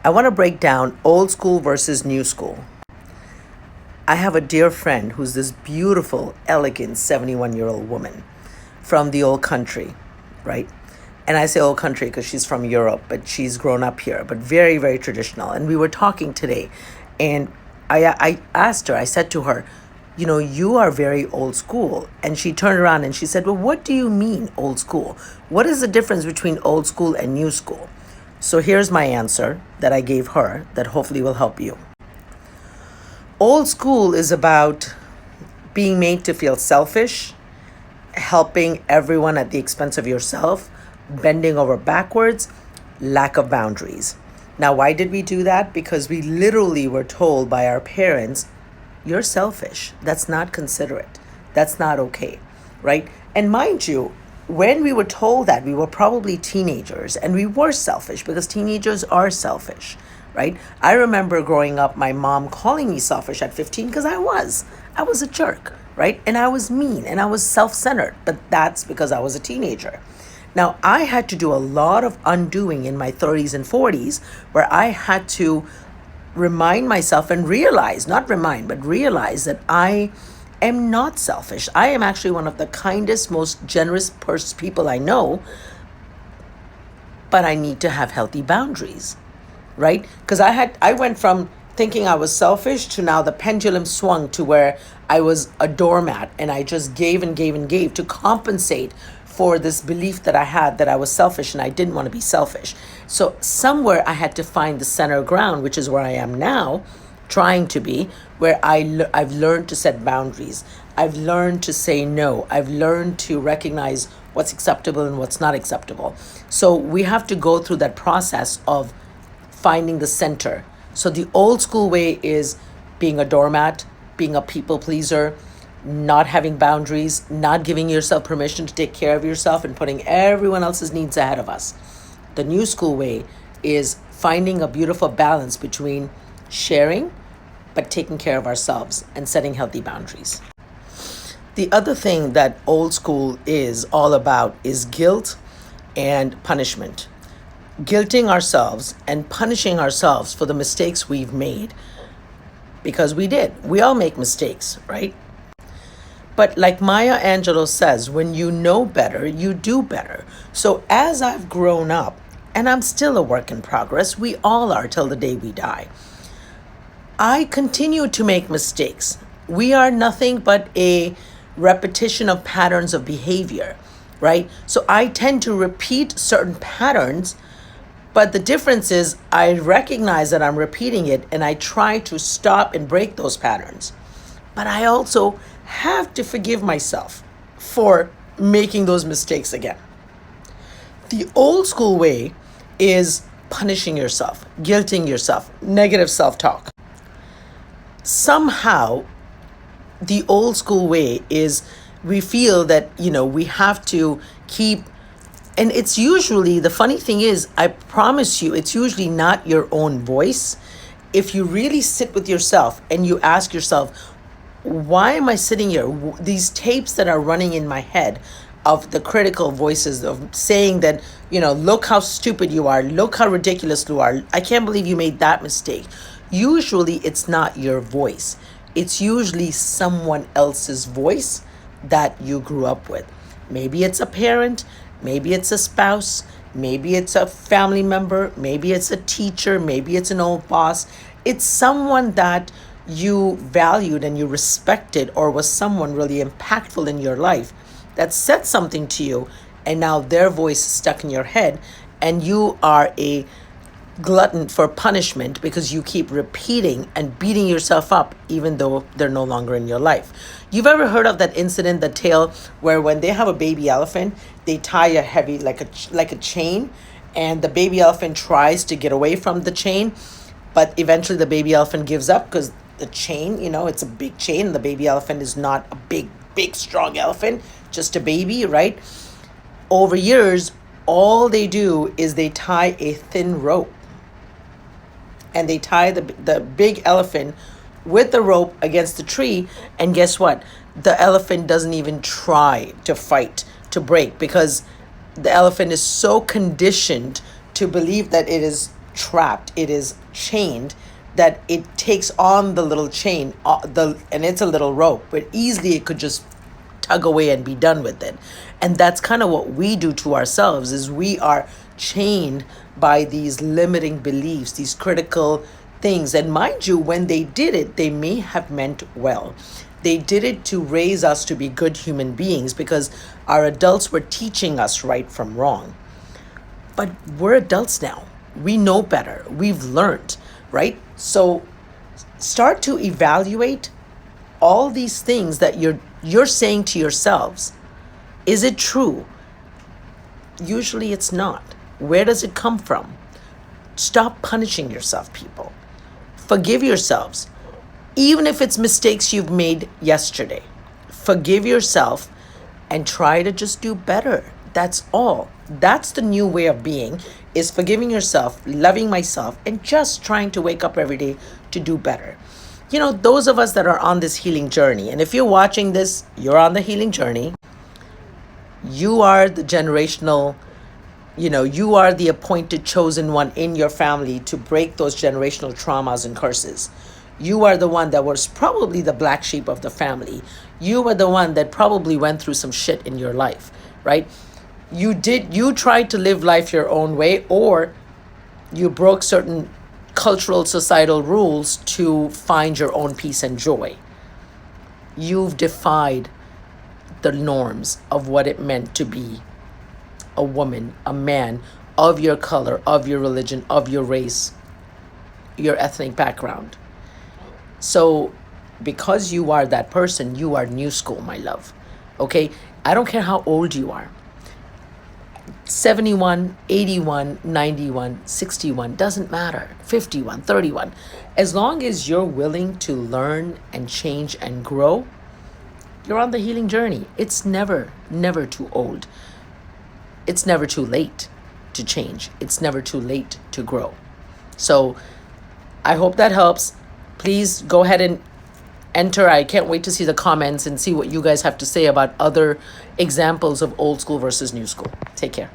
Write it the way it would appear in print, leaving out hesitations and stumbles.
I want to break down old school versus new school. I have a dear friend who's this beautiful, elegant 71-year-old woman from the old country, right? And I say old country because she's from Europe, but she's grown up here, but very, very traditional. And we were talking today, and I asked her, I said to her, you are very old school. And she turned around and she said, well, what do you mean old school? What is the difference between old school and new school? So here's my answer that I gave her that hopefully will help you. Old school is about being made to feel selfish, helping everyone at the expense of yourself, bending over backwards, lack of boundaries. Now, why did we do that? Because we literally were told by our parents, you're selfish. That's not considerate. That's not okay, right? And mind you, when we were told that, we were probably teenagers and we were selfish because teenagers are selfish, right? I remember growing up, my mom calling me selfish at 15 because I was a jerk, right? And I was mean and I was self-centered, but that's because I was a teenager. Now, I had to do a lot of undoing in my 30s and 40s where I had to remind myself and realize that I am not selfish. I am actually one of the kindest, most generous people I know, but I need to have healthy boundaries, right? Because I went from thinking I was selfish to now the pendulum swung to where I was a doormat and I just gave and gave and gave to compensate for this belief that I had that I was selfish and I didn't want to be selfish. So somewhere I had to find the center ground, which is where I am now, trying to be, where I've learned to set boundaries. I've learned to say no. I've learned to recognize what's acceptable and what's not acceptable. So we have to go through that process of finding the center. So the old school way is being a doormat, being a people pleaser, not having boundaries, not giving yourself permission to take care of yourself and putting everyone else's needs ahead of us. The new school way is finding a beautiful balance between sharing but taking care of ourselves and setting healthy boundaries. The other thing that old school is all about is guilt and punishment. Guilting ourselves and punishing ourselves for the mistakes we've made, because we did. We all make mistakes, right? But like Maya Angelou says, when you know better, you do better. So as I've grown up, and I'm still a work in progress, we all are till the day we die, I continue to make mistakes. We are nothing but a repetition of patterns of behavior, right? So I tend to repeat certain patterns, but the difference is I recognize that I'm repeating it and I try to stop and break those patterns. But I also have to forgive myself for making those mistakes again. The old school way is punishing yourself, guilting yourself, negative self-talk. Somehow, the old school way is we feel that, we have to keep, and it's usually, the funny thing is, I promise you, it's usually not your own voice. If you really sit with yourself and you ask yourself, why am I sitting here? These tapes that are running in my head of the critical voices of saying that, look how stupid you are. Look how ridiculous you are. I can't believe you made that mistake. Usually it's not your voice. It's usually someone else's voice that you grew up with. Maybe it's a parent. Maybe it's a spouse. Maybe it's a family member. Maybe it's a teacher. Maybe it's an old boss. It's someone that you valued and you respected, or was someone really impactful in your life that said something to you, and now their voice is stuck in your head and you are a glutton for punishment because you keep repeating and beating yourself up even though they're no longer in your life. You've ever heard of that incident, the tale where when they have a baby elephant, they tie a heavy like a chain, and the baby elephant tries to get away from the chain, but eventually the baby elephant gives up because the chain, it's a big chain. The baby elephant is not a big, strong elephant, just a baby, right? Over years, all they do is they tie a thin rope. And they tie the big elephant with the rope against the tree. And guess what? The elephant doesn't even try to fight, to break, because the elephant is so conditioned to believe that it is trapped, it is chained, that it takes on the little chain, and it's a little rope, but easily it could just tug away and be done with it. And that's kind of what we do to ourselves, is we are chained by these limiting beliefs, these critical things. And mind you, when they did it, they may have meant well. They did it to raise us to be good human beings, because our adults were teaching us right from wrong. But we're adults now. We know better. We've learned, right? So start to evaluate all these things that you're saying to yourselves. Is it true? Usually it's not. Where does it come from? Stop punishing yourself, people. Forgive yourselves. Even if it's mistakes you've made yesterday, forgive yourself and try to just do better. That's all. That's the new way of being, is forgiving yourself, loving myself, and just trying to wake up every day to do better. You know, those of us that are on this healing journey, and if you're watching this, you're on the healing journey. You are the generational, you are the appointed chosen one in your family to break those generational traumas and curses. You are the one that was probably the black sheep of the family. You were the one that probably went through some shit in your life, right? You tried to live life your own way, or you broke certain cultural, societal rules to find your own peace and joy. You've defied the norms of what it meant to be a woman, a man, of your color, of your religion, of your race, your ethnic background. So because you are that person, you are new school, my love. Okay? I don't care how old you are. 71, 81, 91, 61, doesn't matter. 51, 31. As long as you're willing to learn and change and grow, you're on the healing journey. It's never, never too old. It's never too late to change. It's never too late to grow. So I hope that helps. Please go ahead and enter. I can't wait to see the comments and see what you guys have to say about other examples of old school versus new school. Take care.